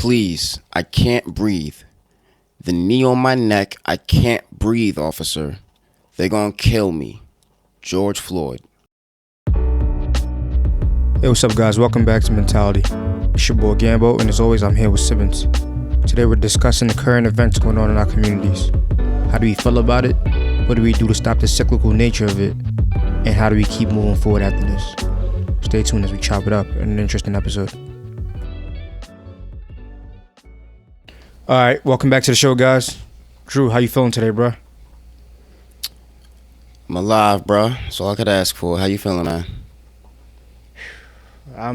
Please, I can't breathe. The knee on my neck, I can't breathe, officer. They're gonna kill me. George Floyd. Hey, what's up, guys? Welcome back to Mentality. It's your boy Gambo, and as always, I'm here with Simmons. Today, we're discussing the current events going on in our communities. How do we feel about it? What do we do to stop the cyclical nature of it? And how do we keep moving forward after this? Stay tuned as we chop it up in an interesting episode. All right, welcome back to the show, guys. Drew, how you feeling today, bro? I'm alive, bro. That's all I could ask for. How you feeling, man? I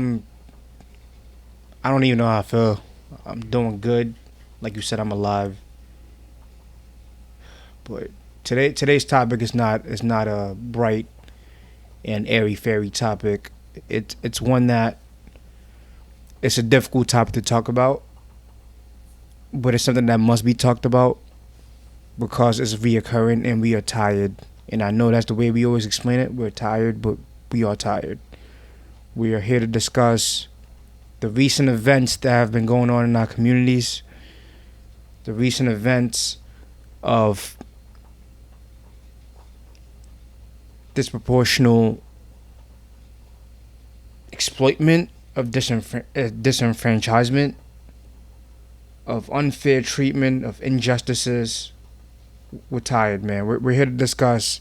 don't even know how I feel. I'm doing good. Like you said, I'm alive. But today's topic is not a bright and airy-fairy topic. It's one that it's a difficult topic to talk about, but it's something that must be talked about because it's reoccurring and we are tired. And I know that's the way we always explain it. We're tired, but we are tired. We are here to discuss the recent events that have been going on in our communities, the recent events of disproportional exploitment, of disenfranchisement, of unfair treatment, of injustices. We're tired, man. We're here to discuss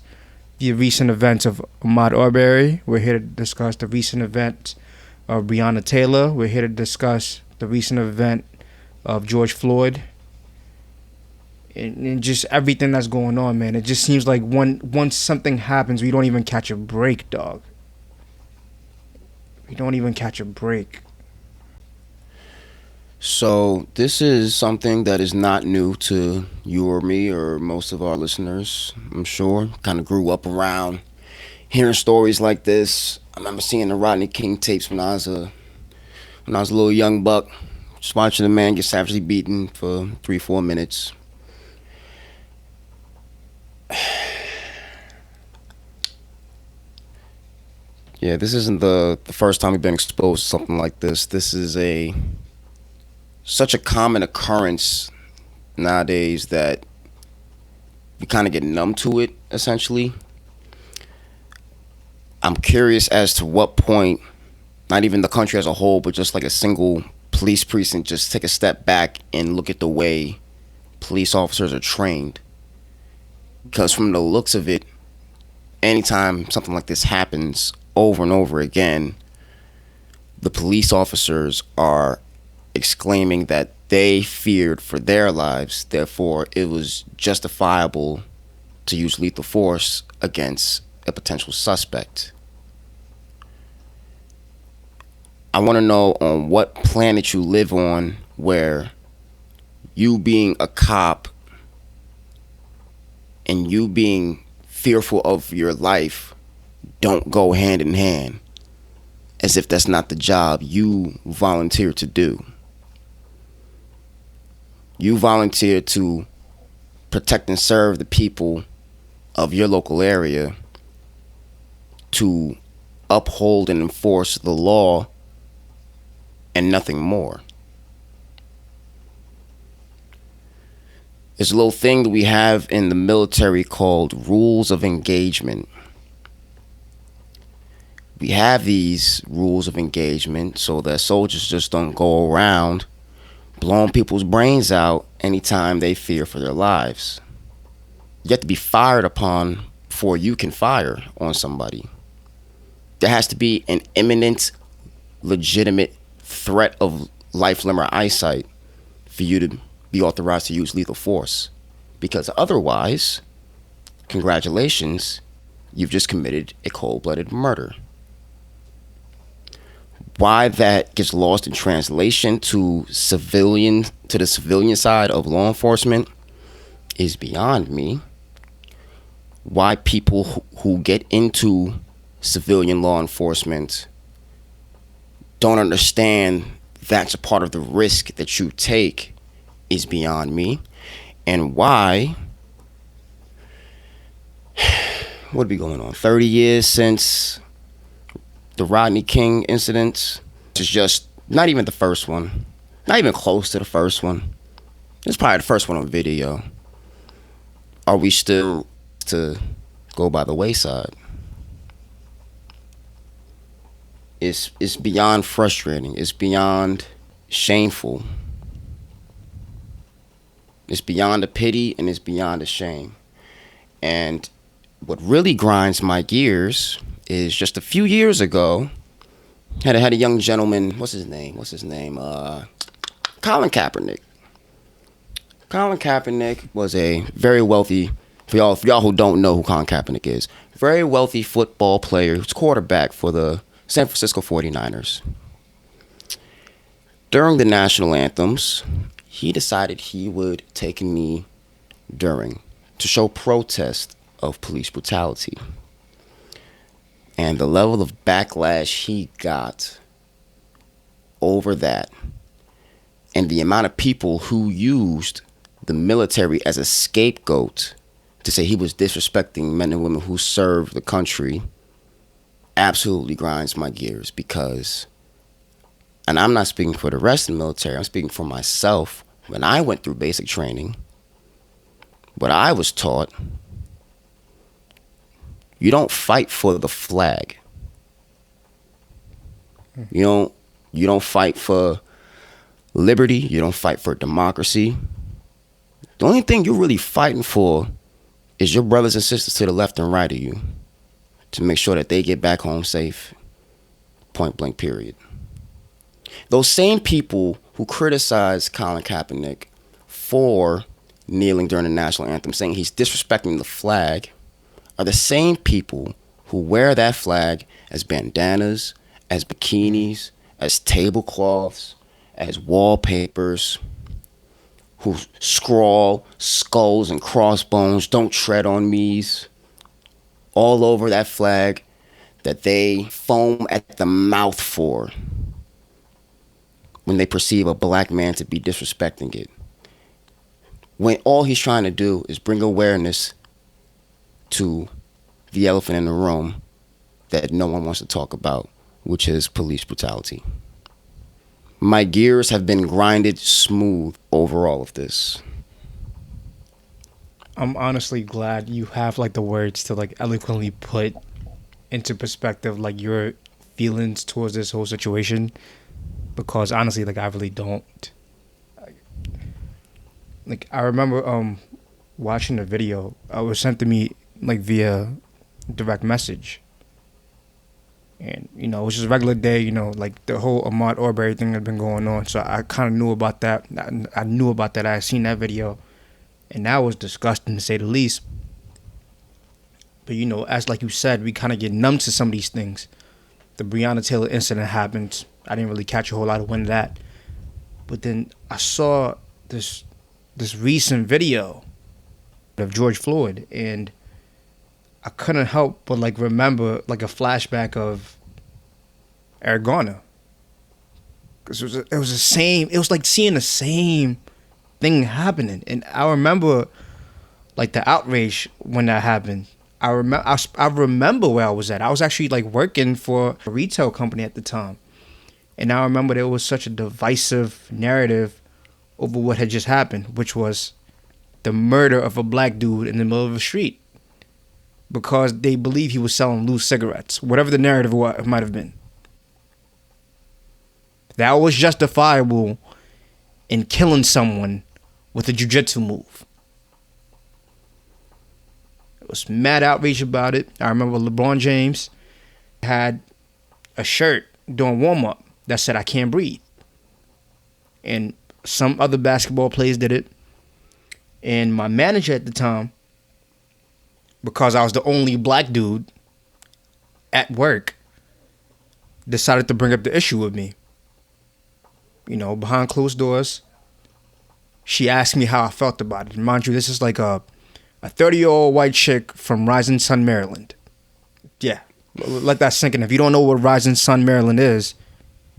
the recent events of Ahmaud Arbery. We're here to discuss the recent event of Breonna Taylor. We're here to discuss the recent event of George Floyd. And just everything that's going on, man. It just seems like once something happens, we don't even catch a break, dog. We don't even catch a break. So this is something that is not new to you or me or most of our listeners, I'm sure. Kind of grew up around hearing stories like this. I remember seeing the Rodney King tapes when I was a little young buck, just watching a man get savagely beaten for 3-4 minutes. Yeah, this isn't the first time we've been exposed to something like this. This is such a common occurrence nowadays that we kind of get numb to it, essentially. I'm curious as to what point, not even the country as a whole, but just like a single police precinct, just take a step back and look at the way police officers are trained. Because from the looks of it, anytime something like this happens over and over again, the police officers are exclaiming that they feared for their lives, therefore it was justifiable to use lethal force against a potential suspect. I want to know on what planet you live on where you being a cop and you being fearful of your life don't go hand in hand, as if that's not the job you volunteered to do. You volunteered to protect and serve the people of your local area, to uphold and enforce the law and nothing more. There's a little thing that we have in the military called rules of engagement. We have these rules of engagement so that soldiers just don't go around blowing people's brains out anytime they fear for their lives. You have to be fired upon before you can fire on somebody. There has to be an imminent, legitimate threat of life, limb, or eyesight for you to be authorized to use lethal force. Because otherwise, congratulations, you've just committed a cold-blooded murder. Why that gets lost in translation to the civilian side of law enforcement is beyond me. Why people who get into civilian law enforcement don't understand that's a part of the risk that you take is beyond me. And why, what would be going on, 30 years since the Rodney King incident? It's just not even the first one. Not even close to the first one. It's probably the first one on video. Are we still to go by the wayside? It's beyond frustrating. It's beyond shameful. It's beyond the pity and it's beyond the shame. And what really grinds my gears is just a few years ago, had a young gentleman. What's his name? Colin Kaepernick. Colin Kaepernick was a very wealthy. For y'all who don't know who Colin Kaepernick is, very wealthy football player. Who's quarterback for the San Francisco 49ers. During the national anthems, he decided he would take a knee to show protest of police brutality. And the level of backlash he got over that, and the amount of people who used the military as a scapegoat to say he was disrespecting men and women who serve the country, absolutely grinds my gears. Because, and I'm not speaking for the rest of the military, I'm speaking for myself. When I went through basic training, what I was taught, you don't fight for the flag. You don't fight for liberty. You don't fight for democracy. The only thing you're really fighting for is your brothers and sisters to the left and right of you, to make sure that they get back home safe. Point blank, period. Those same people who criticize Colin Kaepernick for kneeling during the national anthem, saying he's disrespecting the flag, are the same people who wear that flag as bandanas, as bikinis, as tablecloths, as wallpapers, who scrawl skulls and crossbones, "Don't tread on me's," all over that flag, that they foam at the mouth for when they perceive a black man to be disrespecting it. When all he's trying to do is bring awareness to the elephant in the room that no one wants to talk about, which is police brutality. My gears have been grinded smooth over all of this. I'm honestly glad you have like the words to like eloquently put into perspective like your feelings towards this whole situation, because honestly, like I really don't. Like I remember watching the video. It was sent to me like via direct message. And, you know, it was just a regular day, you know, like the whole Ahmaud Arbery thing had been going on. So I kind of knew about that. I knew about that. I had seen that video. And that was disgusting, to say the least. But, you know, as like you said, we kind of get numb to some of these things. The Breonna Taylor incident happened. I didn't really catch a whole lot of wind of that. But then I saw this recent video of George Floyd. And I couldn't help but like remember like a flashback of Eric Garner, because it was the same. It was like seeing the same thing happening, and I remember like the outrage when that happened. I remember where I was at. I was actually like working for a retail company at the time, and I remember there was such a divisive narrative over what had just happened, which was the murder of a black dude in the middle of the street, because they believe he was selling loose cigarettes, whatever the narrative might have been. That was justifiable in killing someone with a jiu-jitsu move. It was mad outrage about it. I remember LeBron James had a shirt during warm-up that said, "I can't breathe." And some other basketball players did it. And my manager at the time, because I was the only black dude at work, decided to bring up the issue with me. You know, behind closed doors, she asked me how I felt about it. And mind you, this is like a 30-year-old white chick from Rising Sun, Maryland. Yeah, let that sink in. If you don't know what Rising Sun, Maryland is,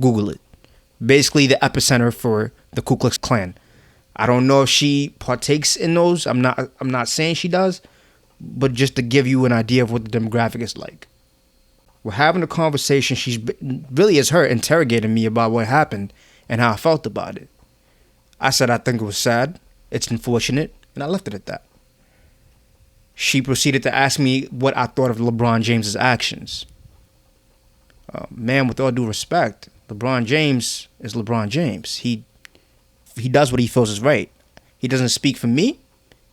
Google it. Basically the epicenter for the Ku Klux Klan. I don't know if she partakes in those. I'm not saying she does, but just to give you an idea of what the demographic is like. We're having a conversation. She's really, as her, interrogating me about what happened and how I felt about it. I said I think it was sad. It's unfortunate, and I left it at that. She proceeded to ask me what I thought of LeBron James's actions. Man, with all due respect, LeBron James is LeBron James. He does what he feels is right. He doesn't speak for me.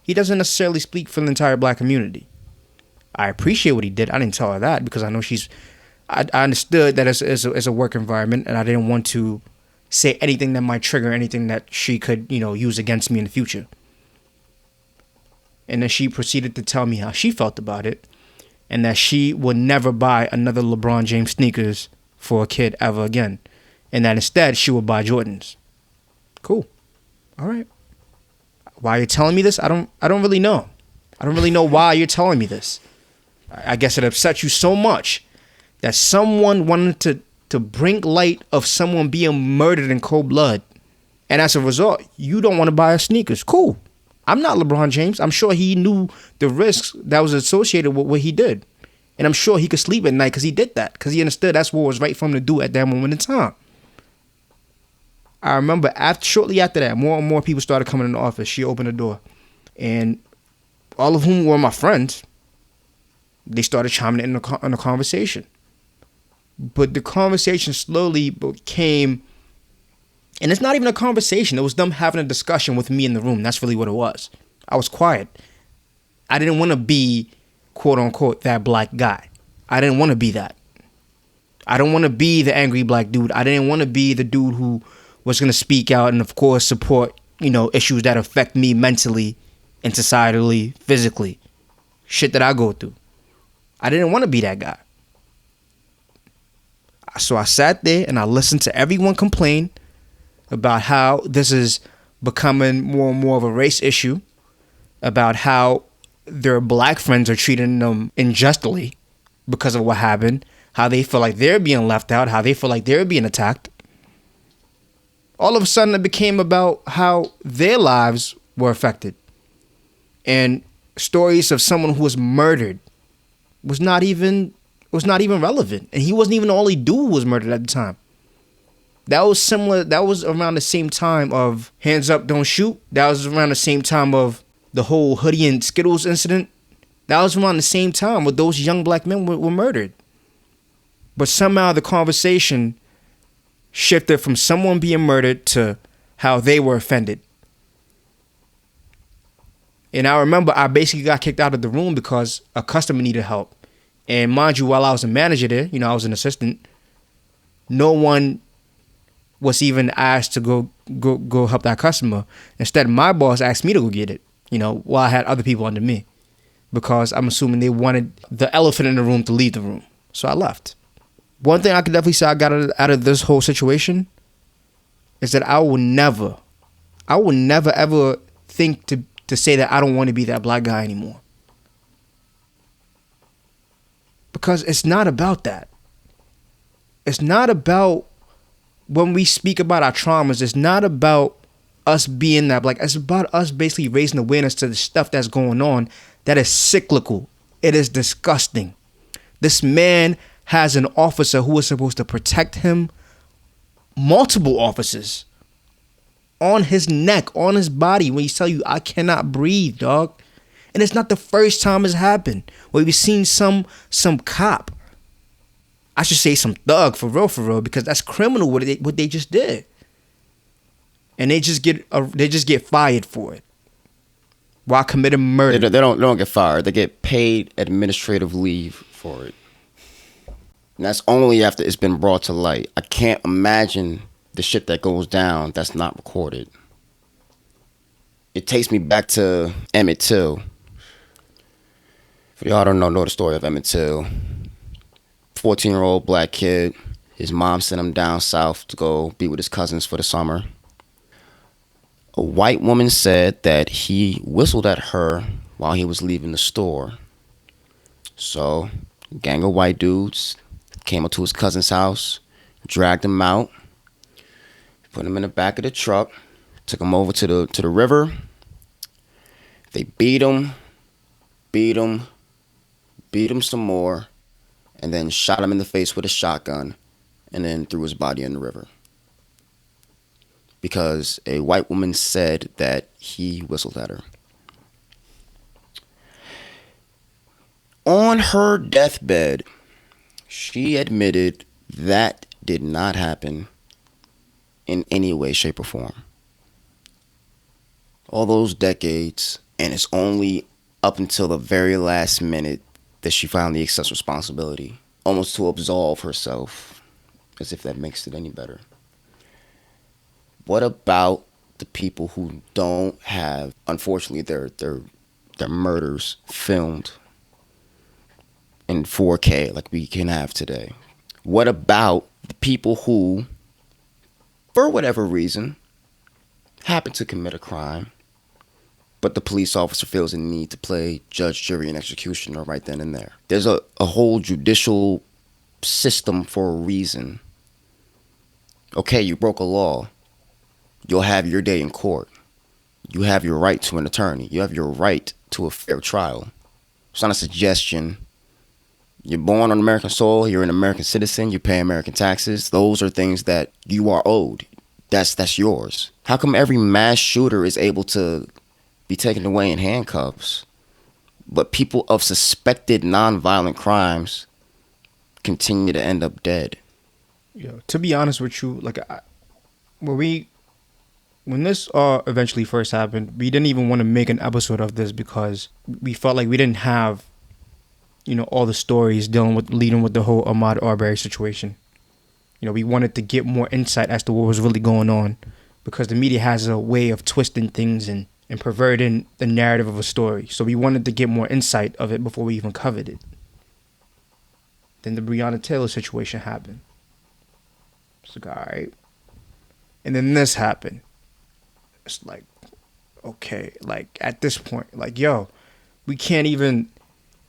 He doesn't necessarily speak for the entire black community. I appreciate what he did. I didn't tell her that because I know I understood that it's a work environment, and I didn't want to say anything that might trigger anything that she could, use against me in the future. And then she proceeded to tell me how she felt about it, and that she would never buy another LeBron James sneakers for a kid ever again, and that instead she would buy Jordans. Cool. All right. Why you're telling me this? I don't really know. I don't really know why you're telling me this. I guess it upset you so much that someone wanted to bring light of someone being murdered in cold blood. And as a result, you don't want to buy her sneakers. Cool. I'm not LeBron James. I'm sure he knew the risks that was associated with what he did. And I'm sure he could sleep at night because he did that. Because he understood that's what was right for him to do at that moment in time. I remember shortly after that, more and more people started coming in the office. She opened the door. And all of whom were my friends, they started chiming in on the conversation. But the conversation slowly became, and it's not even a conversation. It was them having a discussion with me in the room. That's really what it was. I was quiet. I didn't want to be, quote unquote, that black guy. I didn't want to be that. I don't want to be the angry black dude. I didn't want to be the dude who was going to speak out and, of course, support, issues that affect me mentally and societally, physically. Shit that I go through. I didn't want to be that guy. So I sat there and I listened to everyone complain about how this is becoming more and more of a race issue, about how their black friends are treating them unjustly because of what happened, how they feel like they're being left out, how they feel like they're being attacked. All of a sudden it became about how their lives were affected. And stories of someone who was murdered was not even relevant. And he wasn't even the only dude who was murdered at the time. That was similar. That was around the same time of Hands Up, Don't Shoot. That was around the same time of the whole Hoodie and Skittles incident. That was around the same time where those young black men were murdered. But somehow the conversation shifted from someone being murdered to how they were offended. And I remember I basically got kicked out of the room because a customer needed help. And mind you, while I was a manager there, I was an assistant, no one was even asked to go help that customer. Instead, my boss asked me to go get it, while I had other people under me. Because I'm assuming they wanted the elephant in the room to leave the room. So I left. One thing I could definitely say I got out of this whole situation is that I will never ever think to say that I don't want to be that black guy anymore. Because it's not about that. It's not about, when we speak about our traumas, it's not about us being that black. It's about us basically raising awareness to the stuff that's going on that is cyclical. It is disgusting. This man has an officer who is supposed to protect him, multiple officers, on his neck, on his body, when he tell you, I cannot breathe, dog. And it's not the first time it's happened where we've seen some cop, I should say some thug, for real, because that's criminal what they just did. And they just get fired for it while committing murder. They don't get fired. They get paid administrative leave for it. And that's only after it's been brought to light. I can't imagine the shit that goes down that's not recorded. It takes me back to Emmett Till. For y'all don't know the story of Emmett Till. 14-year-old black kid. His mom sent him down south to go be with his cousins for the summer. A white woman said that he whistled at her while he was leaving the store. So, a gang of white dudes came up to his cousin's house, dragged him out, put him in the back of the truck, took him over to the river. They beat him some more, and then shot him in the face with a shotgun, and then threw his body in the river. because a white woman said that he whistled at her. On her deathbed, she admitted that did not happen in any way, shape, or form. All those decades, and it's only up until the very last minute that she finally accepts responsibility, almost to absolve herself, as if that makes it any better. What about the people who don't have, unfortunately, their murders filmed in 4K like we can have today? What about the people who, for whatever reason, happen to commit a crime, but the police officer feels a need to play judge, jury, and executioner right then and there? There's a whole judicial system for a reason. Okay, you broke a law. You'll have your day in court. You have your right to an attorney. You have your right to a fair trial. It's not a suggestion. You're born on American soil. You're an American citizen. You pay American taxes. Those are things that you are owed. That's yours. How come every mass shooter is able to be taken away in handcuffs, but people of suspected nonviolent crimes continue to end up dead? To be honest with you, like when this eventually first happened, we didn't even want to make an episode of this because we felt like we didn't have, all the stories leading with the whole Ahmaud Arbery situation. We wanted to get more insight as to what was really going on, because the media has a way of twisting things and perverting the narrative of a story. So we wanted to get more insight of it before we even covered it. Then the Breonna Taylor situation happened. It's like, all right. And then this happened. It's like, okay, like at this point, like, yo, we can't even.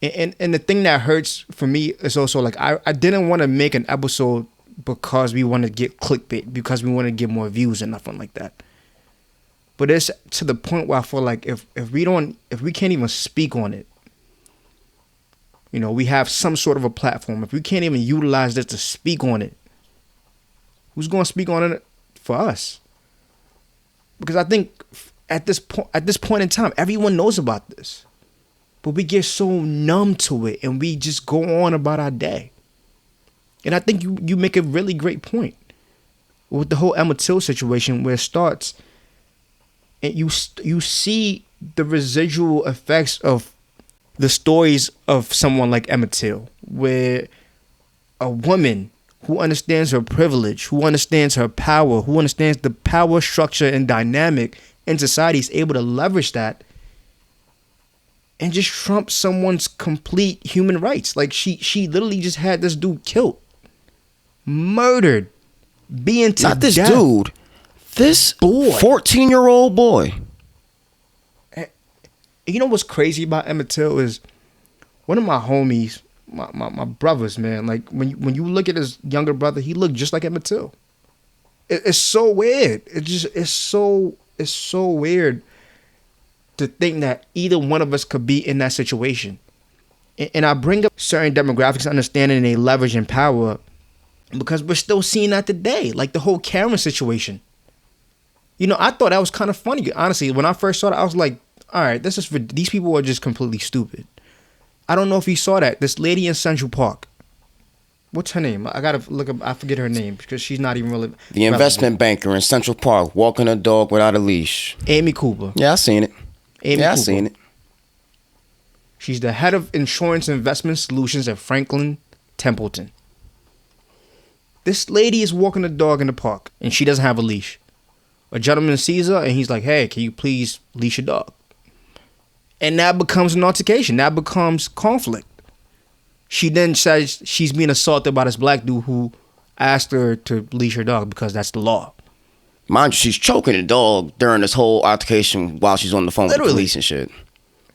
And the thing that hurts for me is also like, I didn't want to make an episode because we want to get clickbait, because we want to get more views and nothing like that. But it's to the point where I feel like if we can't even speak on it, we have some sort of a platform. If we can't even utilize this to speak on it, who's going to speak on it for us? Because I think at this point in time, everyone knows about this, but we get so numb to it and we just go on about our day. And I think you make a really great point with the whole Emmett Till situation, where it starts and you see the residual effects of the stories of someone like Emmett Till, where a woman who understands her privilege, who understands her power, who understands the power structure and dynamic in society is able to leverage that and just trump someone's complete human rights. Like she literally just had this dude killed, murdered, being to Not this death. dude. This boy, 14-year-old boy. And you know what's crazy about Emmett Till is one of my homies, my brothers, man. Like when you look at his younger brother, he looked just like Emmett Till. It's so weird. It's so weird to think that either one of us could be in that situation. And I bring up certain demographics, understanding they leverage and power, because we're still seeing that today. Like the whole Karen situation. I thought that was kind of funny. Honestly, when I first saw it, I was like, all right, these people are just completely stupid. I don't know if you saw that. This lady in Central Park. What's her name? I gotta look up. I forget her name because she's not even really. The investment banker in Central Park walking a dog without a leash. Amy Cooper. Yeah, I seen it. Amy Cooper. I seen it. She's the head of insurance investment solutions at Franklin Templeton. This lady is walking a dog in the park and she doesn't have a leash. A gentleman sees her and he's like, hey, can you please leash your dog? And that becomes an altercation. That becomes conflict. She then says she's being assaulted by this black dude who asked her to leash her dog because that's the law. Mind you, she's choking the dog during this whole altercation while she's on the phone with the police and shit.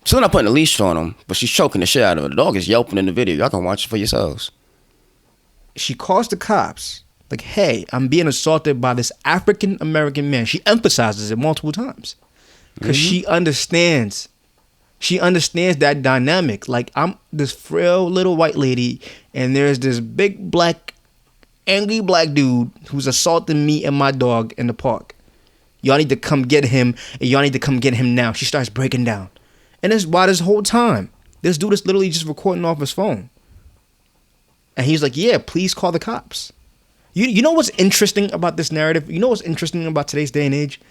Still not putting a leash on him, but she's choking the shit out of her. The dog is yelping in the video. Y'all can watch it for yourselves. She calls the cops. Like, hey, I'm being assaulted by this African American man. She emphasizes it multiple times because she understands. She understands that dynamic. Like, I'm this frail little white lady, and there's this big angry black dude who's assaulting me and my dog in the park. Y'all need to come get him, and y'all need to come get him now. She starts breaking down. And that's why this whole time, this dude is literally just recording off his phone. And he's like, yeah, please call the cops. You know what's interesting about this narrative? You know what's interesting about today's day and age?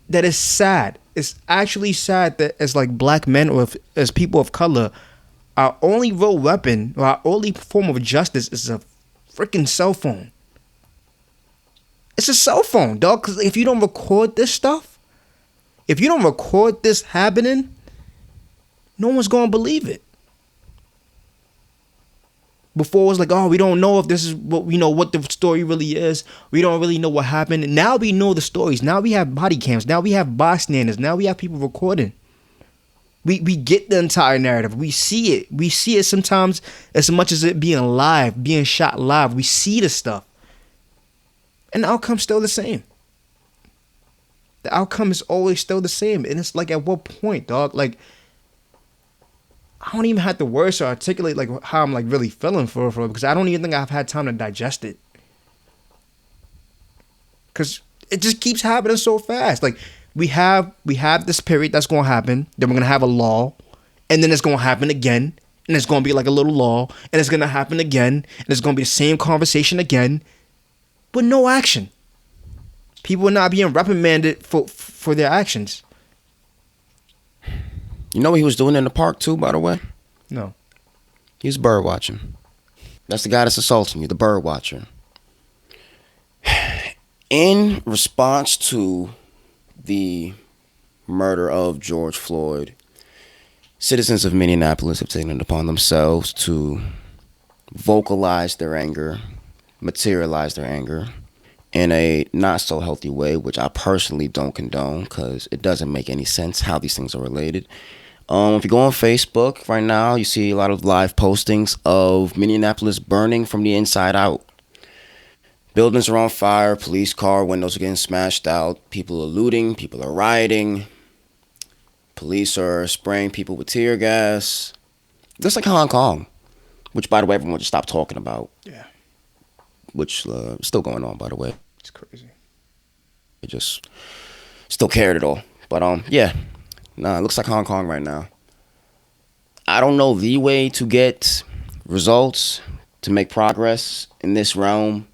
That is sad. It's actually sad that as like black men or as people of color, our only real weapon or our only form of justice is a freaking cell phone. It's a cell phone, dog. Because if you don't record this stuff, if you don't record this happening, no one's going to believe it. Before it was like, oh, we don't know if this is what what the story really is. We don't really know what happened. And now we know the stories. Now we have body cams. Now we have bystanders. Now we have people recording. We get the entire narrative. We see it. We see it sometimes as much as it being live, being shot live. We see the stuff. And the outcome's still the same. The outcome is always still the same. And it's like, at what point, dog? Like, I don't even have the words to articulate like how I'm like really feeling for it because I don't even think I've had time to digest it. Because it just keeps happening so fast. Like, we have this period that's going to happen. Then we're going to have a law. And then it's going to happen again. And it's going to be like a little law. And it's going to happen again. And it's going to be the same conversation again. But no action. People are not being reprimanded for their actions. You know what he was doing in the park too, by the way? No. He was bird watching. That's the guy that's assaulting you, the bird watcher. In response to the murder of George Floyd, citizens of Minneapolis have taken it upon themselves to vocalize their anger, materialize their anger in a not so healthy way, which I personally don't condone because it doesn't make any sense how these things are related. If you go on Facebook right now, you see a lot of live postings of Minneapolis burning from the inside out. Buildings are on fire, police car windows are getting smashed out, people are looting, people are rioting, police are spraying people with tear gas. Just like Hong Kong, which, by the way, everyone just stopped talking about. Yeah. Which is still going on, by the way. It's crazy. They just still cared at all. But yeah. Nah, it looks like Hong Kong right now. I don't know the way to get results, to make progress in this realm.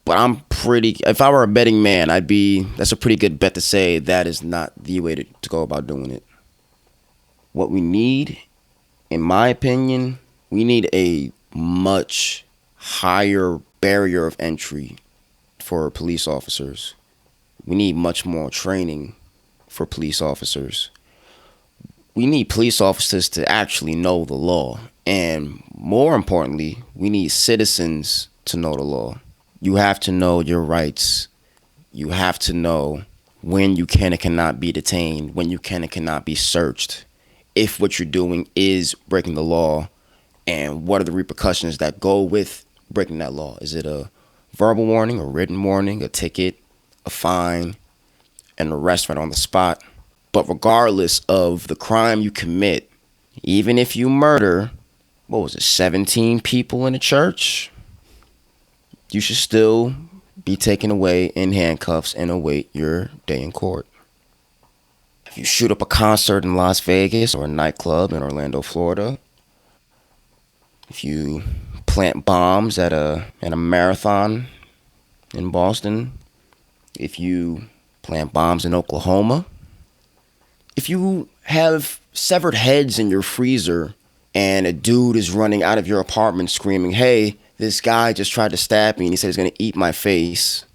But if I were a betting man, that's a pretty good bet to say that is not the way to go about doing it. What we need, in my opinion, we need a much higher barrier of entry for police officers. We need much more training for police officers. We need police officers to actually know the law. And more importantly, we need citizens to know the law. You have to know your rights. You have to know when you can and cannot be detained, when you can and cannot be searched, if what you're doing is breaking the law, and what are the repercussions that go with breaking that law. Is it a verbal warning, a written warning, a ticket, a fine, an arrest right on the spot? But regardless of the crime you commit, even if you murder, 17 people in a church, you should still be taken away in handcuffs and await your day in court. If you shoot up a concert in Las Vegas or a nightclub in Orlando, Florida, if you plant bombs at a marathon in Boston, if you plant bombs in Oklahoma, if you have severed heads in your freezer and a dude is running out of your apartment screaming, hey, this guy just tried to stab me and he said he's going to eat my face,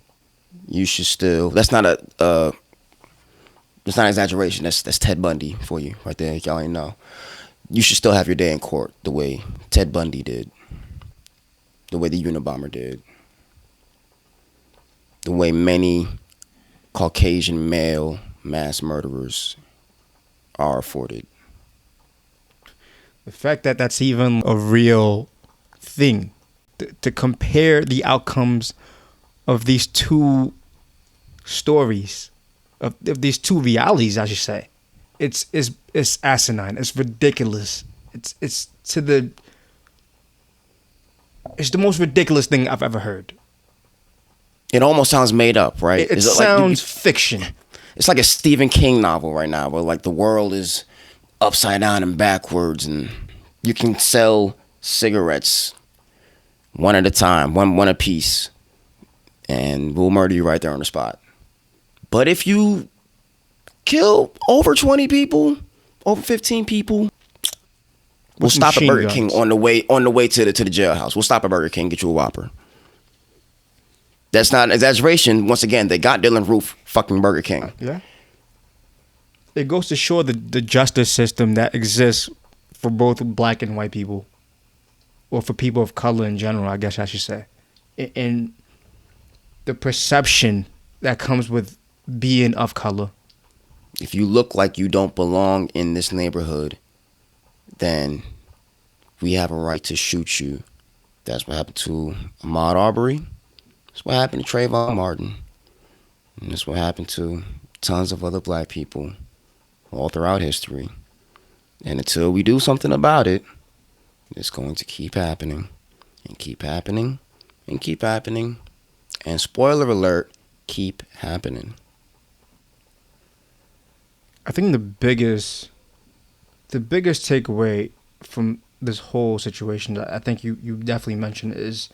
you should still, that's not an exaggeration, that's Ted Bundy for you right there, y'all ain't know. You should still have your day in court the way Ted Bundy did, the way the Unabomber did, the way many Caucasian male mass murderers are afforded. The fact that that's even a real thing, to compare the outcomes of these two stories, of these two realities, I should say, it's asinine. It's ridiculous. It's the most ridiculous thing I've ever heard. It almost sounds made up, right? It sounds fiction. It's like a Stephen King novel right now, where like the world is upside down and backwards, and you can sell cigarettes one at a time, one a piece, and we'll murder you right there on the spot. But if you kill over 20 people, over 15 people, we'll stop at Burger King on the way to the jailhouse. We'll stop at Burger King, get you a Whopper. That's not an exaggeration. Once again, they got Dylan Roof fucking Burger King. Yeah. It goes to show the justice system that exists for both black and white people, or for people of color in general, I guess I should say. And the perception that comes with being of color. If you look like you don't belong in this neighborhood, then we have a right to shoot you. That's what happened to Ahmaud Arbery. That's what happened to Trayvon Martin. And that's what happened to tons of other black people all throughout history. And until we do something about it, it's going to keep happening and keep happening and keep happening. And spoiler alert, keep happening. I think the biggest takeaway from this whole situation that I think you definitely mentioned is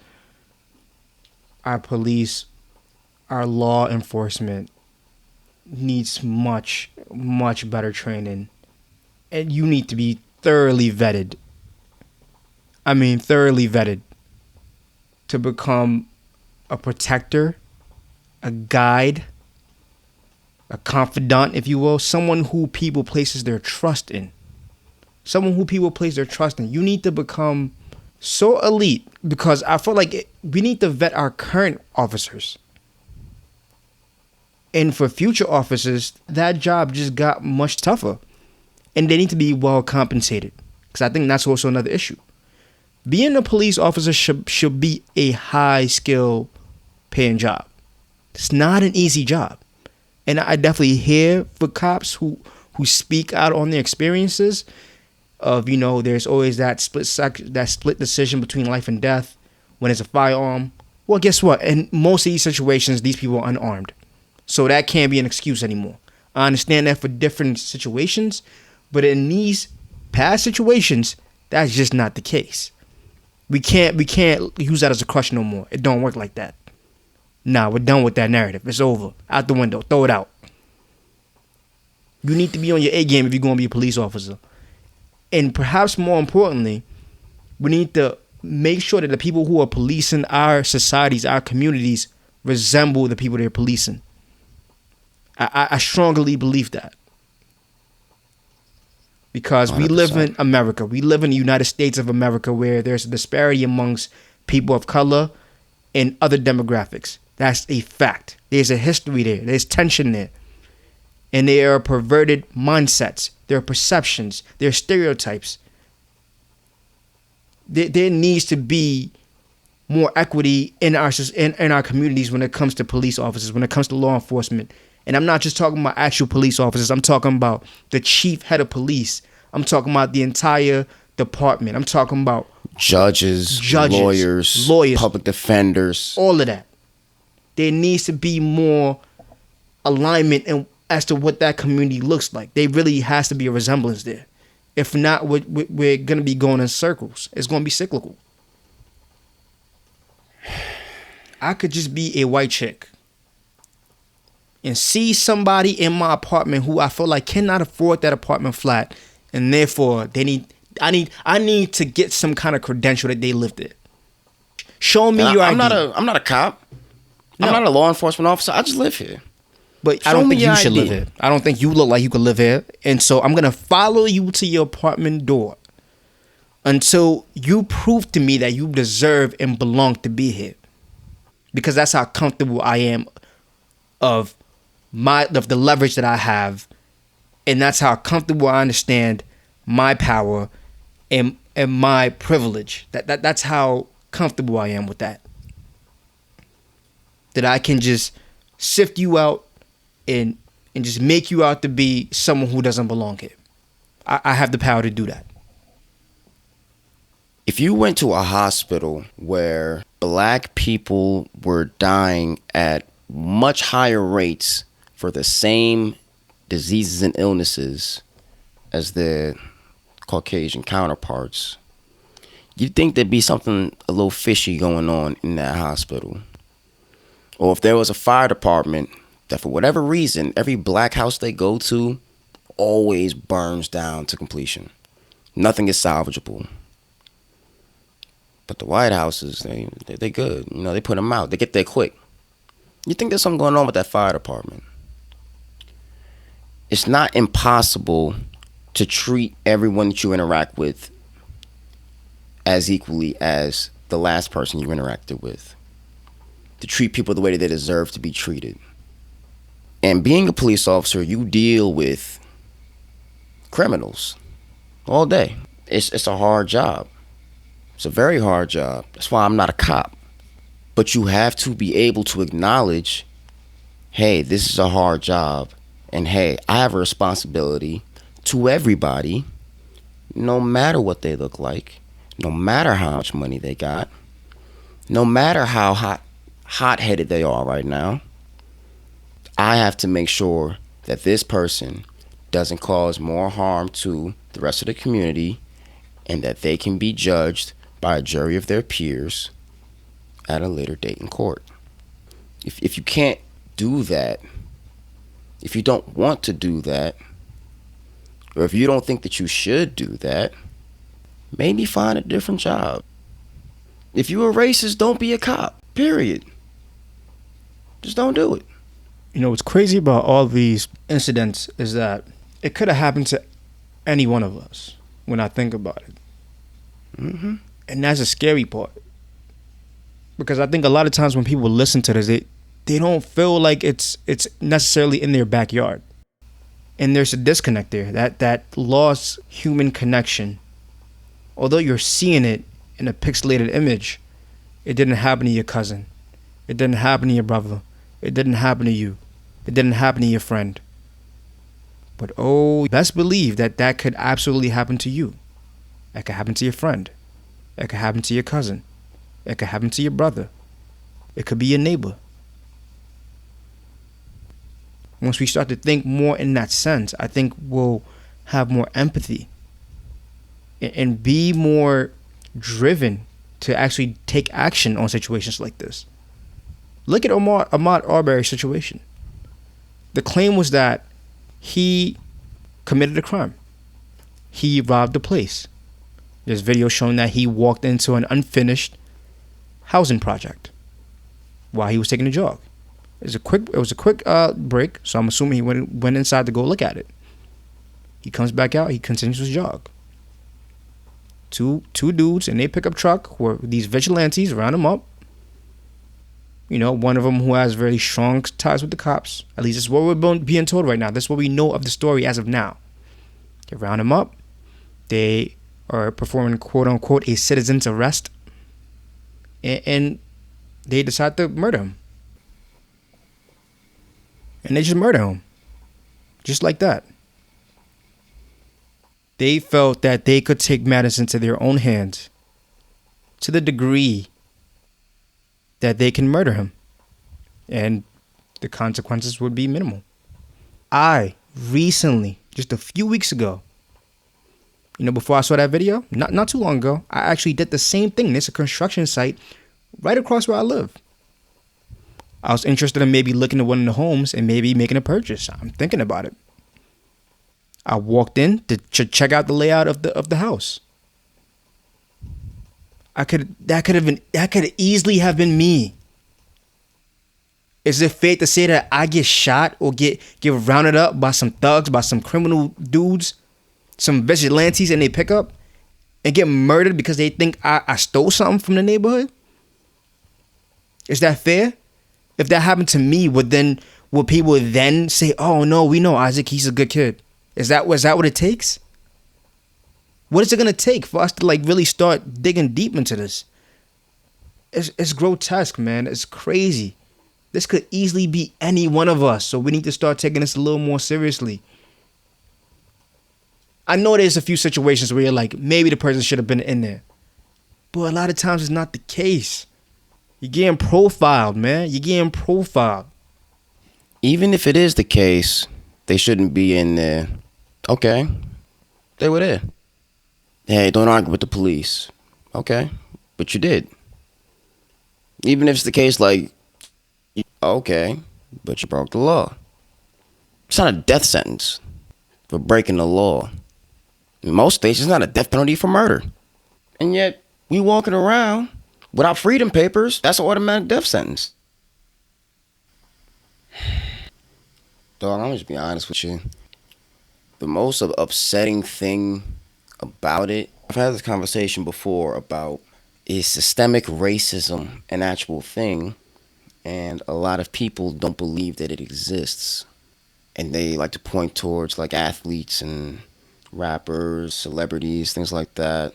our police, our law enforcement needs much, much better training. And you need to be thoroughly vetted. I mean, thoroughly vetted to become a protector, a guide, a confidant, if you will, someone who people places their trust in. Someone who people place their trust in. You need to become so elite, because I feel like we need to vet our current officers. And for future officers, that job just got much tougher. And they need to be well compensated, because I think that's also another issue. Being a police officer should be a high skill paying job. It's not an easy job. And I definitely hear for cops who speak out on their experiences of, you know, there's always that split decision between life and death when it's a firearm. Well, guess what? In most of these situations, these people are unarmed. So that can't be an excuse anymore. I understand that for different situations, but in these past situations, that's just not the case. We can't use that as a crutch no more. It don't work like that. Nah, we're done with that narrative. It's over. Out the window. Throw it out. You need to be on your A game if you're going to be a police officer. And perhaps more importantly, we need to make sure that the people who are policing our societies, our communities, resemble the people they're policing. I strongly believe that. Because 100%. We live in America. We live in the United States of America, where there's a disparity amongst people of color and other demographics. That's a fact. There's a history there. There's tension there. And there are perverted mindsets. There are perceptions. There are stereotypes. There needs to be more equity in our communities when it comes to police officers, when it comes to law enforcement. And I'm not just talking about actual police officers. I'm talking about the chief head of police. I'm talking about the entire department. I'm talking about judges, lawyers, public defenders. All of that. There needs to be more alignment as to what that community looks like. There really has to be a resemblance there. If not, we're going to be going in circles. It's going to be cyclical. I could just be a white chick and see somebody in my apartment who I feel like cannot afford that apartment flat, and therefore I need to get some kind of credential that they lived there. Show me your ID. I'm not a cop. No. I'm not a law enforcement officer. I just live here. But I don't think you should live here. I don't think you look like you could live here. And so I'm going to follow you to your apartment door until you prove to me that you deserve and belong to be here. Because that's how comfortable I am of the leverage that I have. And that's how comfortable I understand my power and my privilege. That's how comfortable I am with that. That I can just sift you out and just make you out to be someone who doesn't belong here. I have the power to do that. If you went to a hospital where black people were dying at much higher rates for the same diseases and illnesses as their Caucasian counterparts, you'd think there'd be something a little fishy going on in that hospital. Or if there was a fire department that, for whatever reason, every black house they go to always burns down to completion. Nothing is salvageable. But the White Houses, they good. You know, they put them out. They get there quick. You think there's something going on with that fire department? It's not impossible to treat everyone that you interact with as equally as the last person you interacted with. To treat people the way that they deserve to be treated. And being a police officer, you deal with criminals all day. It's a hard job. It's a very hard job. That's why I'm not a cop. But you have to be able to acknowledge, hey, this is a hard job. And hey, I have a responsibility to everybody, no matter what they look like, no matter how much money they got, no matter how hot-headed they are right now. I have to make sure that this person doesn't cause more harm to the rest of the community, and that they can be judged by a jury of their peers at a later date in court. If you can't do that, if you don't want to do that, or if you don't think that you should do that, maybe find a different job. If you're a racist, don't be a cop, period. Just don't do it. You know, what's crazy about all these incidents is that it could have happened to any one of us when I think about it. Mm-hmm. And that's a scary part. Because I think a lot of times when people listen to this, they don't feel like it's necessarily in their backyard. And there's a disconnect there, that lost human connection. Although you're seeing it in a pixelated image, it didn't happen to your cousin. It didn't happen to your brother. It didn't happen to you. It didn't happen to your friend. But oh, best believe that could absolutely happen to you. That could happen to your friend. That could happen to your cousin. That could happen to your brother. It could be your neighbor. Once we start to think more in that sense, I think we'll have more empathy and be more driven to actually take action on situations like this. Look at Ahmaud Arbery's situation. The claim was that he committed a crime. He robbed a place. There's video showing that he walked into an unfinished housing project while he was taking a jog. It was a quick break, so I'm assuming he went inside to go look at it. He comes back out. He continues his jog. Two dudes in a pickup truck who are these vigilantes round him up. You know, one of them who has very strong ties with the cops. At least that's what we're being told right now. That's what we know of the story as of now. They round him up. They are performing, quote unquote, a citizen's arrest. And they decide to murder him. And they just murder him. Just like that. They felt that they could take matters into their own hands to the degree that they can murder him. And the consequences would be minimal. I recently, just a few weeks ago, before I saw that video, not too long ago, I actually did the same thing. There's a construction site right across where I live. I was interested in maybe looking at one of the homes and maybe making a purchase. I'm thinking about it. I walked in to check out the layout of the house. That could easily have been me. Is it fair to say that I get shot or get rounded up by some thugs, by some criminal dudes, some vigilantes in their pickup, and get murdered because they think I stole something from the neighborhood? Is that fair? If that happened to me, would people then say, "Oh no, we know Isaac, he's a good kid"? Is that what it takes? What is it gonna take for us to really start digging deep into this? It's grotesque, man. It's crazy. This could easily be any one of us, so we need to start taking this a little more seriously. I know there's a few situations where you're like, maybe the person should have been in there, but a lot of times it's not the case. You're getting profiled, man. You're getting profiled. Even if it is the case, they shouldn't be in there. Okay, they were there. Hey, don't argue with the police. Okay, but you did. Even if it's the case, like, okay, but you broke the law. It's not a death sentence for breaking the law. In most states, it's not a death penalty for murder. And yet, we walking around without freedom papers. That's an automatic death sentence. Dog, I'm just be honest with you. The most upsetting thing about it, I've had this conversation before about, is systemic racism an actual thing? And a lot of people don't believe that it exists. And they like to point towards like athletes and rappers, celebrities, things like that.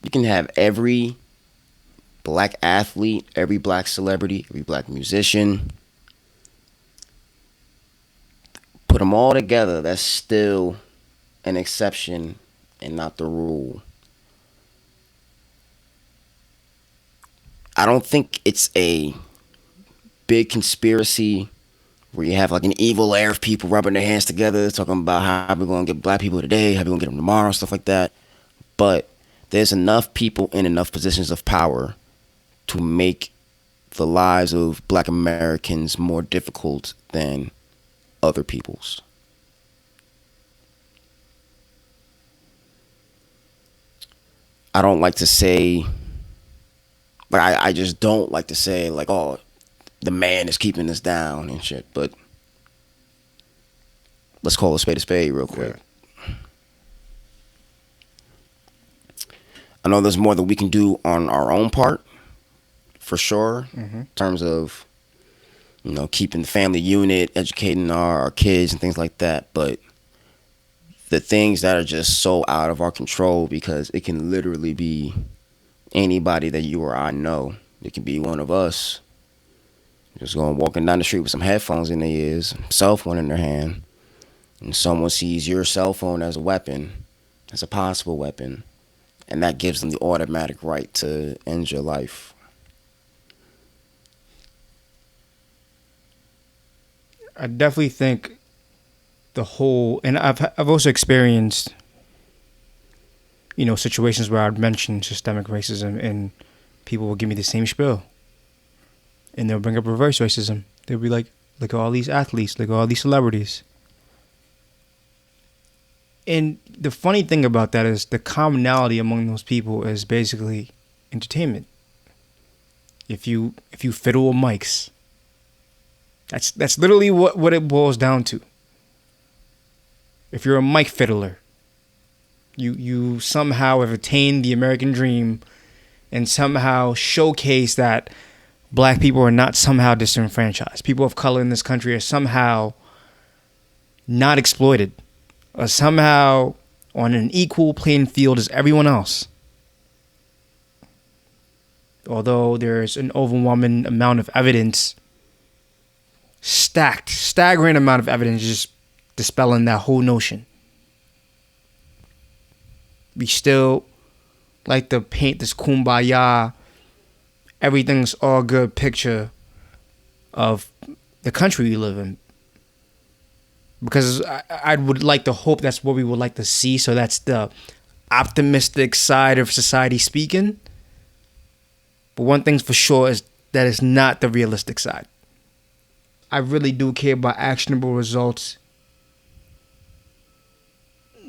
You can have every black athlete, every black celebrity, every black musician, put them all together. That's still an exception and not the rule. I don't think it's a big conspiracy where you have like an evil air of people rubbing their hands together talking about how we're going to get black people today, how we're going to get them tomorrow, stuff like that. But there's enough people in enough positions of power to make the lives of black Americans more difficult than other people's. I don't like to say, but I just don't like to say like, oh, the man is keeping us down and shit. But let's call a spade real quick. Yeah. I know there's more that we can do on our own part, for sure, in terms of, you know, keeping the family unit, educating our kids and things like that. But the things that are just so out of our control, because it can literally be anybody that you or I know. It can be one of us just going walking down the street with some headphones in their ears, cell phone in their hand, and someone sees your cell phone as a weapon, as a possible weapon, and that gives them the automatic right to end your life. I definitely think the whole, and I've also experienced, you know, situations where I'd mention systemic racism and people will give me the same spiel. And they'll bring up reverse racism. They'll be like, look at all these athletes, look at all these celebrities. And the funny thing about that is the commonality among those people is basically entertainment. If you fiddle with mics, that's literally what it boils down to. If you're a mic fiddler, you somehow have attained the American dream and somehow showcase that black people are not somehow disenfranchised. People of color in this country are somehow not exploited, or somehow on an equal playing field as everyone else. Although there's an overwhelming amount of evidence, staggering amount of evidence just dispelling that whole notion. We still like to paint this kumbaya, everything's all good picture of the country we live in. Because I would like to hope that's what we would like to see. So that's the optimistic side of society speaking. But one thing's for sure is that it's not the realistic side. I really do care about actionable results.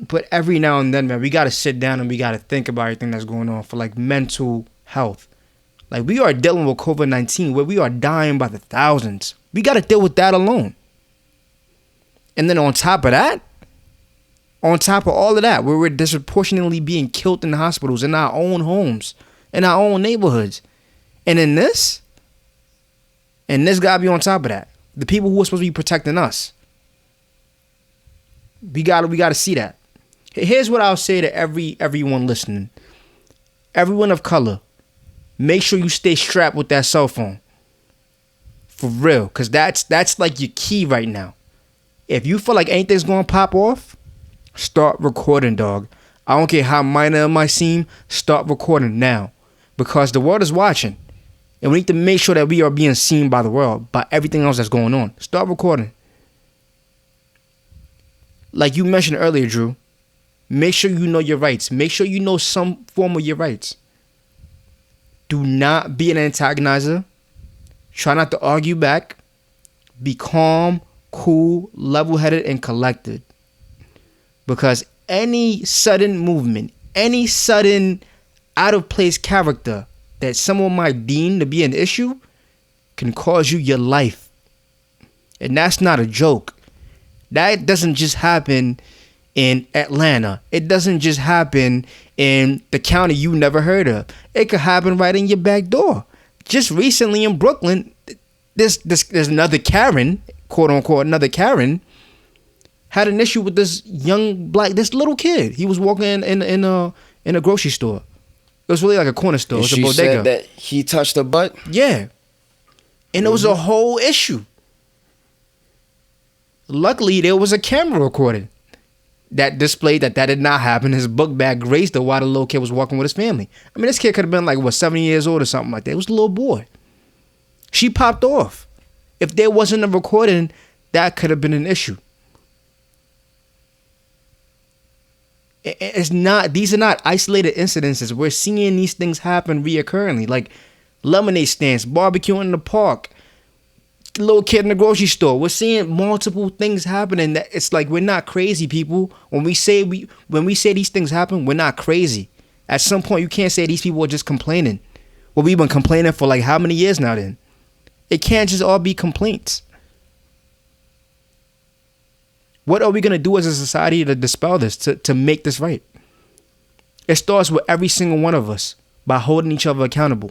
But every now and then, man, we got to sit down and we got to think about everything that's going on for like mental health. Like, we are dealing with COVID-19 where we are dying by the thousands. We got to deal with that alone. And then on top of that, on top of all of that, where we're disproportionately being killed in the hospitals, in our own homes, in our own neighborhoods. And this got to be on top of that. The people who are supposed to be protecting us. We got to see that. Here's what I'll say to everyone listening. Everyone of color, make sure you stay strapped with that cell phone. For real, because that's like your key right now. If you feel like anything's going to pop off, start recording, dog. I don't care how minor it might seem, start recording now. because the world is watching. And we need to make sure that we are being seen by the world, by everything else that's going on. Start recording. Like you mentioned earlier, Drew, make sure you know your rights. Make sure you know some form of your rights. Do not be an antagonizer. Try not to argue back. Be calm, cool, level-headed, and collected. Because any sudden movement, any sudden out-of-place character that someone might deem to be an issue can cause you your life. And that's not a joke. That doesn't just happen in Atlanta. It doesn't just happen in the county you never heard of. It could happen right in your back door. Just recently in Brooklyn, there's another Karen, quote unquote, another Karen, had an issue with this this little kid. He was walking in a grocery store. It was really like a corner store. It was a bodega. She said that he touched her butt? Yeah. And it was a whole issue. Luckily, there was a camera recording that displayed that did not happen. His book bag grazed her while the little kid was walking with his family. I mean, this kid could have been like, 7 years old or something like that. It was a little boy. She popped off. If there wasn't a recording, that could have been an issue. These are not isolated incidences. We're seeing these things happen reoccurringly, like lemonade stands, barbecuing in the park, little kid in the grocery store. We're seeing multiple things happening. That it's like we're not crazy, people. When we say these things happen, we're not crazy. At some point, you can't say these people are just complaining. Well, we've been complaining for like how many years now? Then it can't just all be complaints. What are we going to do as a society to dispel this, to make this right? It starts with every single one of us by holding each other accountable.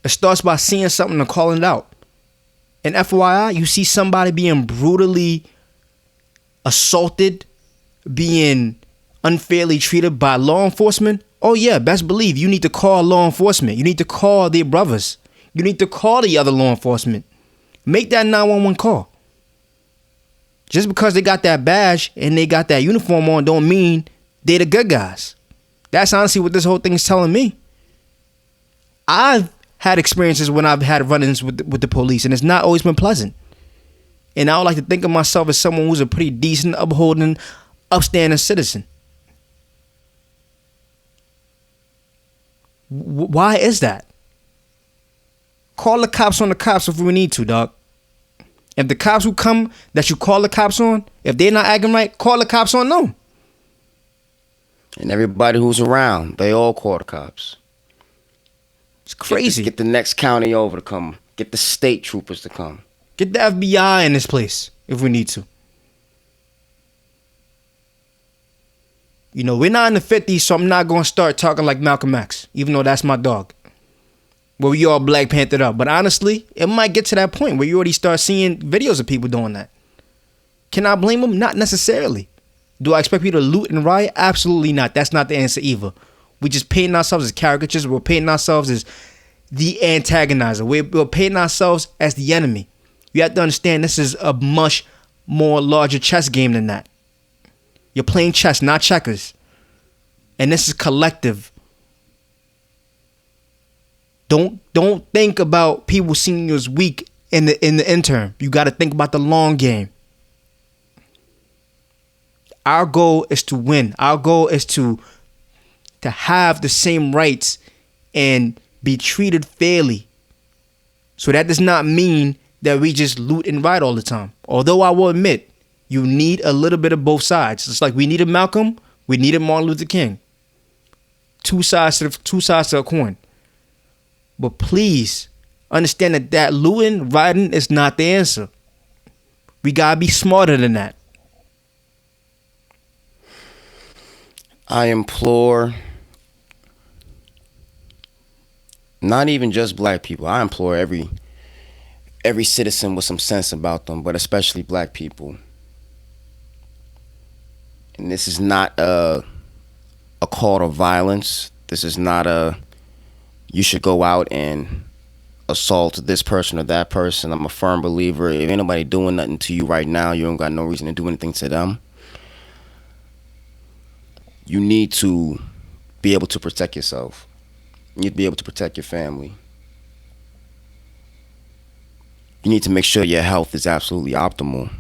It starts by seeing something and calling it out. And FYI, you see somebody being brutally assaulted, being unfairly treated by law enforcement. Oh yeah, best believe you need to call law enforcement. You need to call their brothers. You need to call the other law enforcement. Make that 911 call. Just because they got that badge and they got that uniform on don't mean they're the good guys. That's honestly what this whole thing is telling me. I've had experiences when I've had run-ins with the police, and it's not always been pleasant. And I would like to think of myself as someone who's a pretty decent, upholding, upstanding citizen. Why is that? Call the cops on the cops if we need to, dog. If the cops who come that you call the cops on, if they're not acting right, call the cops on them. And everybody who's around, they all call the cops. It's crazy. Get the next county over to come. Get the state troopers to come. Get the FBI in this place if we need to. You know, we're not in the 50s, so I'm not going to start talking like Malcolm X, even though that's my dog. Where we all Black Panthered up. But honestly, it might get to that point where you already start seeing videos of people doing that. Can I blame them? Not necessarily. Do I expect people to loot and riot? Absolutely not. That's not the answer either. We just painting ourselves as caricatures. We're painting ourselves as the antagonizer. We're painting ourselves as the enemy. You have to understand this is a much more larger chess game than that. You're playing chess, not checkers. And this is collective. Don't think about people seeing you as weak in the interim. You got to think about the long game. Our goal is to win. Our goal is to have the same rights and be treated fairly. So that does not mean that we just loot and riot all the time. Although I will admit, you need a little bit of both sides. It's like we needed Malcolm, we needed Martin Luther King. Two sides to a coin. But please understand that looting, rioting is not the answer. We gotta be smarter than that. I implore not even just Black people. I implore every citizen with some sense about them, but especially Black people. And this is not a call to violence. This is not you should go out and assault this person or that person. I'm a firm believer. If ain't nobody doing nothing to you right now, you don't got no reason to do anything to them. You need to be able to protect yourself. You need to be able to protect your family. You need to make sure your health is absolutely optimal.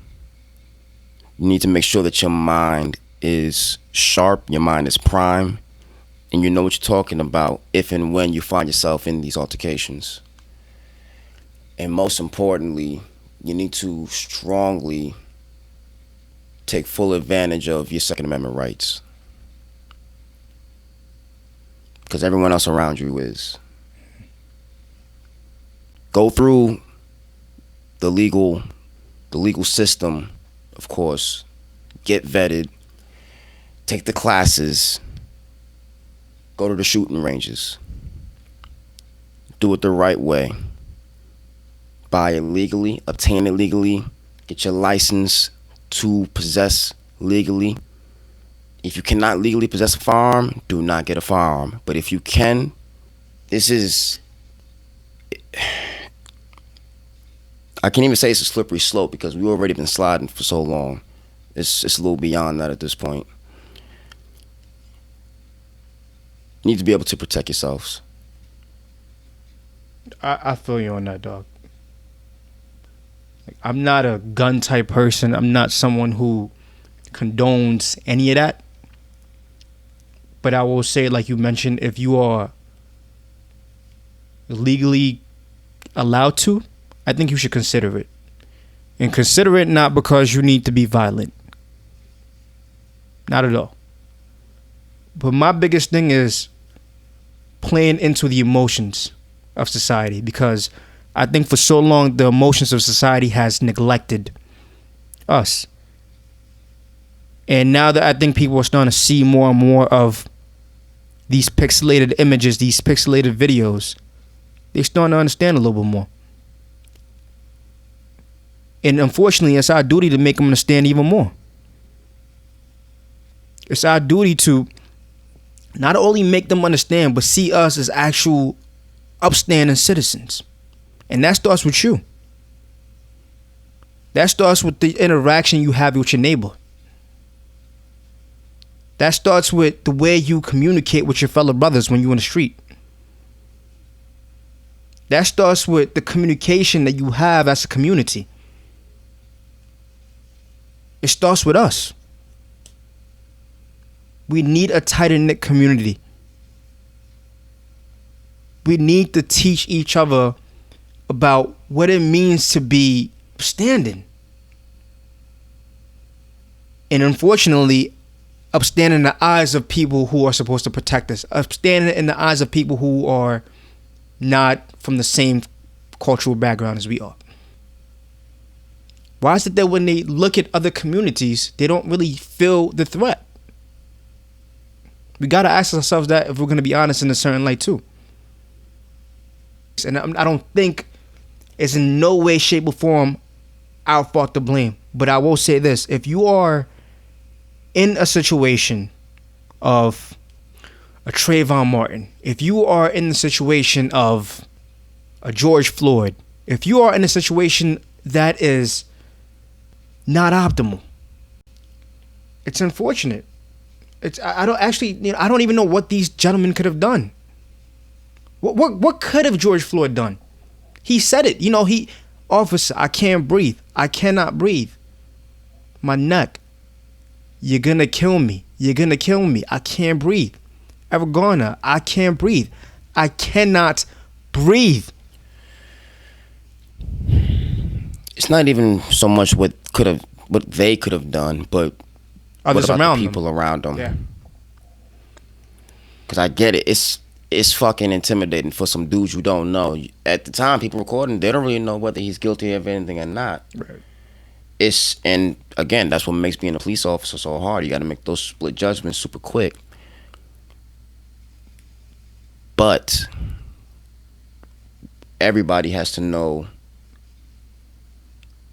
You need to make sure that your mind is sharp, your mind is prime, and you know what you're talking about if and when you find yourself in these altercations. And most importantly, you need to strongly take full advantage of your Second Amendment rights. Because everyone else around you is. Go through the legal system, of course. Get vetted. Take the classes. Go to the shooting ranges. Do it the right way. Buy it legally, obtain it legally, get your license to possess legally. If you cannot legally possess a firearm, do not get a firearm. But if you can, this is, I can't even say it's a slippery slope because we've already been sliding for so long. It's a little beyond that at this point. You need to be able to protect yourselves. I feel you on that, dog. Like, I'm not a gun type person. I'm not someone who condones any of that. But I will say, like you mentioned, if you are legally allowed to, I think you should consider it. And consider it not because you need to be violent. Not at all. But my biggest thing is playing into the emotions of society, because I think for so long the emotions of society has neglected us. And now that I think people are starting to see more and more of these pixelated images, these pixelated videos, they're starting to understand a little bit more. And unfortunately, it's our duty to make them understand even more. It's our duty to not only make them understand, but see us as actual upstanding citizens. And that starts with you. That starts with the interaction you have with your neighbor. That starts with the way you communicate with your fellow brothers when you're in the street. That starts with the communication that you have as a community. It starts with us. We need a tighter-knit community. We need to teach each other about what it means to be upstanding. And unfortunately, upstanding in the eyes of people who are supposed to protect us. Upstanding in the eyes of people who are not from the same cultural background as we are. Why is it that when they look at other communities, they don't really feel the threat? We got to ask ourselves that if we're going to be honest in a certain light too. And I don't think it's in no way, shape, or form our fault to blame. But I will say this. If you are in a situation of a Trayvon Martin, if you are in the situation of a George Floyd, if you are in a situation that is not optimal, it's unfortunate. I don't even know what these gentlemen could have done. What could have George Floyd done? He said it. Officer, I can't breathe. I cannot breathe. My neck. You're gonna kill me. You're gonna kill me. I can't breathe. Aragona, I can't breathe. I cannot breathe. It's not even so much what they could have done, but Others what about around the people them. around them? Yeah. Because I get it. It's fucking intimidating for some dudes you don't know. At the time, people recording, they don't really know whether he's guilty of anything or not. Right. And again, that's what makes being a police officer so hard. You got to make those split judgments super quick. But everybody has to know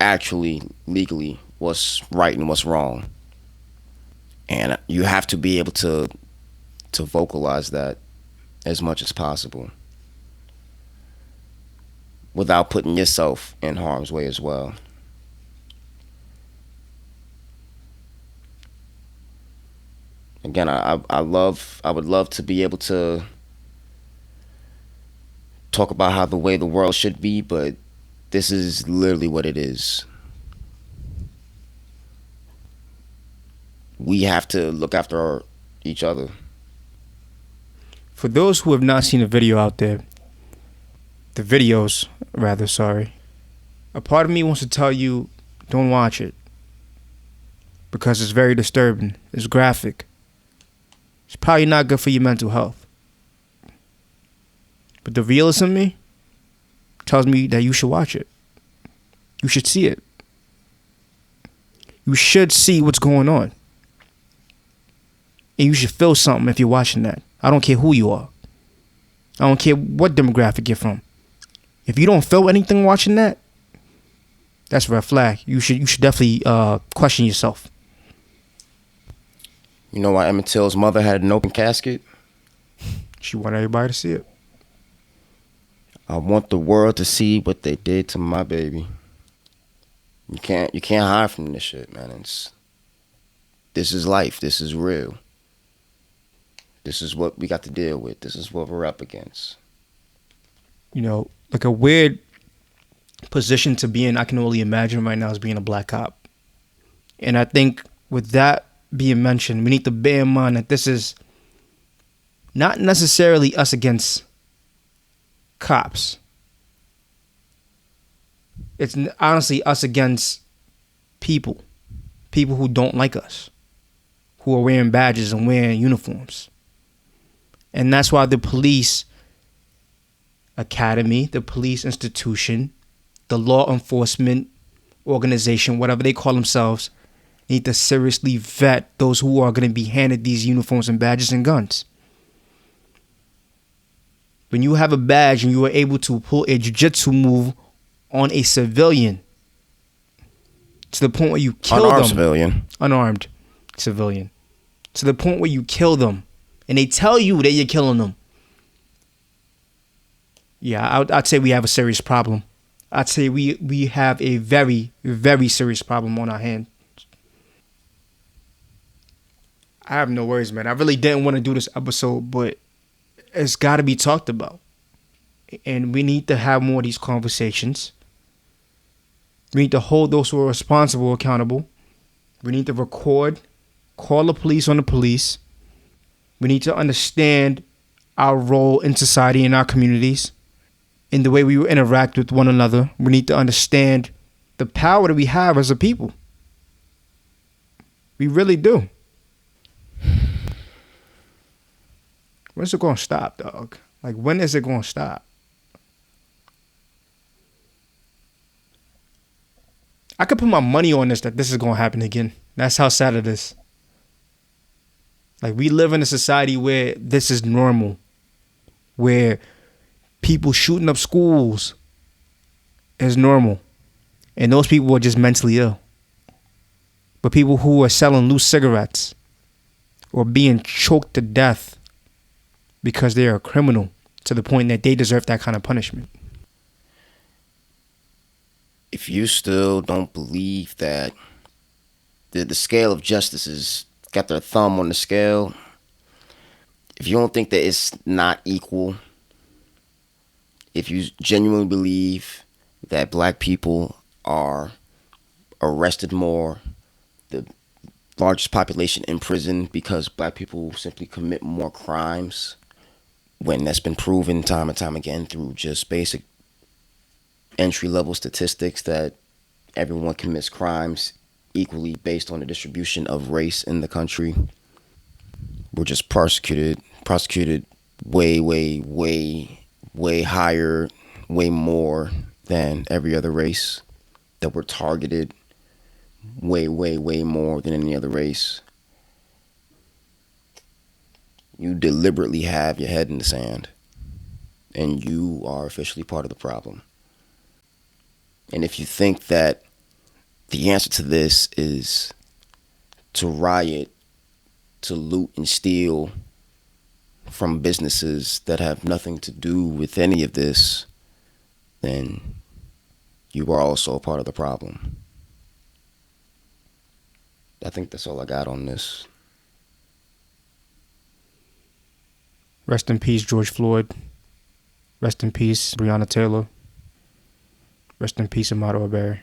actually legally what's right and what's wrong. And you have to be able to vocalize that as much as possible without putting yourself in harm's way as well. Again, I would love to be able to talk about how the way the world should be, but this is literally what it is. We have to look after each other. For those who have not seen the video out there, the videos, rather, sorry, a part of me wants to tell you don't watch it because it's very disturbing. It's graphic. It's probably not good for your mental health. But the realist in me tells me that you should watch it. You should see it. You should see what's going on. And you should feel something if you're watching that. I don't care who you are. I don't care what demographic you're from. If you don't feel anything watching that, that's a red flag. You should definitely question yourself. You know why Emmett Till's mother had an open casket? She want everybody to see it. I want the world to see what they did to my baby. You can't hide from this shit, man. This is life. This is real. This is what we got to deal with. This is what we're up against. You know, like a weird position to be in, I can only imagine right now, is being a black cop. And I think with that being mentioned, we need to bear in mind that this is not necessarily us against cops. It's honestly us against people who don't like us, who are wearing badges and wearing uniforms. And that's why the police academy, the police institution, the law enforcement organization, whatever they call themselves, need to seriously vet those who are going to be handed these uniforms and badges and guns. When you have a badge and you are able to pull a jiu-jitsu move on a civilian to the point where you kill Unarmed them. civilian. Unarmed civilian. To the point where you kill them. And they tell you that you're killing them. Yeah, I'd say we have a serious problem. I'd say we have a very, very serious problem on our hands. I have no words, man. I really didn't want to do this episode, but it's got to be talked about. And we need to have more of these conversations. We need to hold those who are responsible accountable. We need to record, call the police on the police. We need to understand our role in society and our communities, in the way we interact with one another. We need to understand the power that we have as a people. We really do. When's it going to stop, dog? Like, when is it going to stop? I could put my money on this, that this is going to happen again. That's how sad it is. Like, we live in a society where this is normal. Where people shooting up schools is normal. And those people are just mentally ill. But people who are selling loose cigarettes or being choked to death because they are a criminal to the point that they deserve that kind of punishment. If you still don't believe that the scale of justice has got their thumb on the scale, if you don't think that it's not equal, if you genuinely believe that black people are arrested more, the largest population in prison because black people simply commit more crimes, when that's been proven time and time again through just basic entry-level statistics that everyone commits crimes equally based on the distribution of race in the country. We're just prosecuted way higher, way more than every other race. That we're targeted way more than any other race. You deliberately have your head in the sand, and you are officially part of the problem. And if you think that the answer to this is to riot, to loot and steal from businesses that have nothing to do with any of this, then you are also a part of the problem. I think that's all I got on this. Rest in peace, George Floyd. Rest in peace, Breonna Taylor. Rest in peace, Ahmaud Arbery.